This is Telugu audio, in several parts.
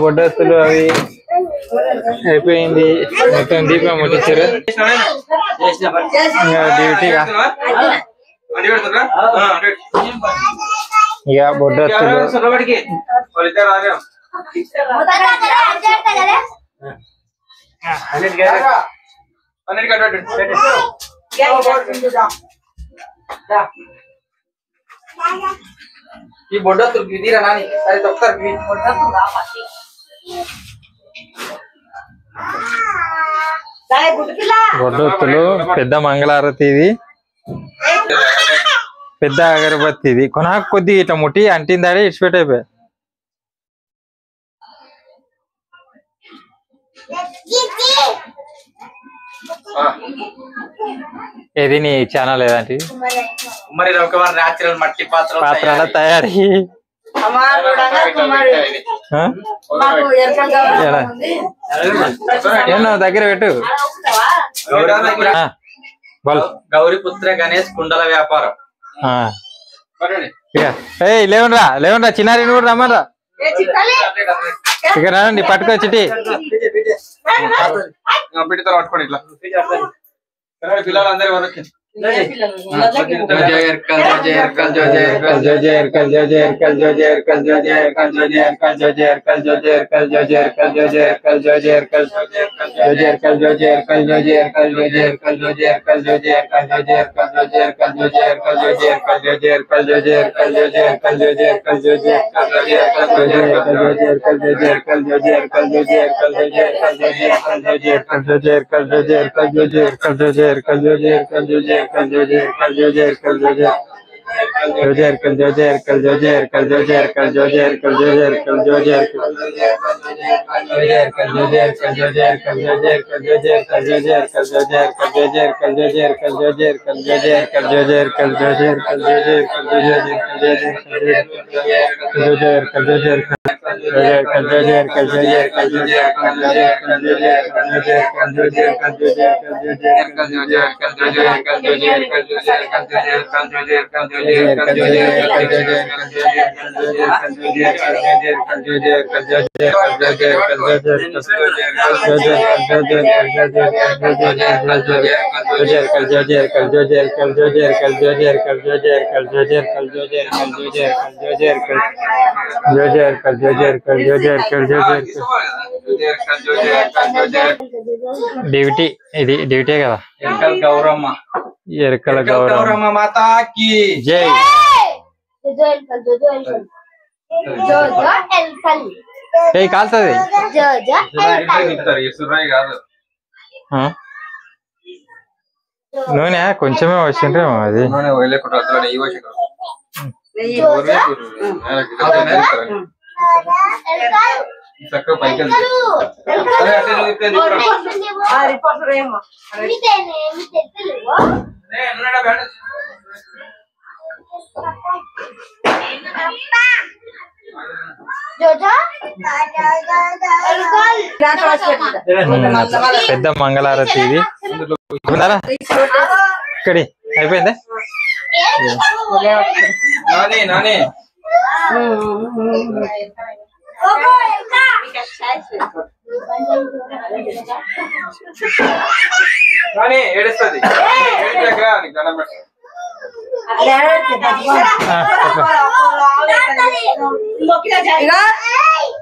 బొడ్డస్తులు అవి అయిపోయింది. మొత్తం దీపం ముట్టించారు. డ్యూటీగా ఇక బొడ్డస్తులు ఈ బొడ్డస్తులు తీరా నాని అది ఒకసారి బొడ్డస్తులు పెద్ద మంగళారతి ఇది, పెద్ద అగరబత్తి ఇది. కొనాకు కొద్ది ఇట్లా ముట్టి అంటిందాడే ఇడిచిపెట్టయిపోయా. ఏది నీ ఛానల్ ఏదంటే మరి న్యాచురల్ మట్టి పాత్రల తయారీ. ఏమో దగ్గర పెట్టు. గౌరీ పుత్ర గణేష్ కుండల వ్యాపారం. లేవునరా లేవునరా చిన్నారి నువ్వు రమ్మనరా. ఇక రండి పట్టుకో చిటి పెడతారు పట్టుకోండి ఇట్లా పిల్లలందరూ వరకు డ్యూటీ ఇది డ్యూటీ కదా. గౌరమ్మ ఎరకల గౌరమ్మ మాతాకి జై. కాల్తుంది నూనె కొంచెమే వచ్చిండ్రేమో అది. చక్కగా పైకి పెద్ద మంగళారతి ఇది. ఇక్కడి అయిపోయింది. ఏడుస్తుంది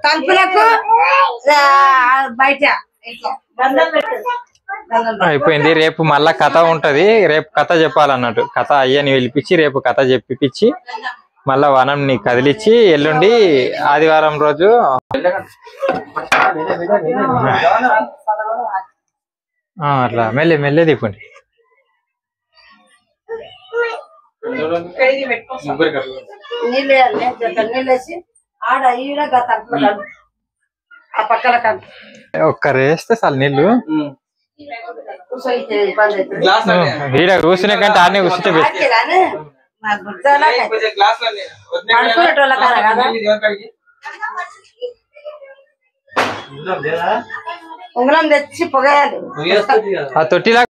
కల్పనకు బయట అయిపోయింది. రేపు మళ్ళా కథ ఉంటది. రేపు కథ చెప్పాలన్నట్టు. కథ అయ్యని పిలిపించి రేపు కథ చెప్పిపించి మళ్ళా వనంని కదిలిచ్చి ఎల్లుండి ఆదివారం రోజు అట్లా మెల్లి మెల్లి తిప్పండి. ఒక్కరేస్తే చాలు నీళ్ళు. ఈడ కూర్చునే కంటే ఆడనే కూర్చుంటే ఉంగరం తెచ్చి పొగయాలి. ఆ తొట్టిలా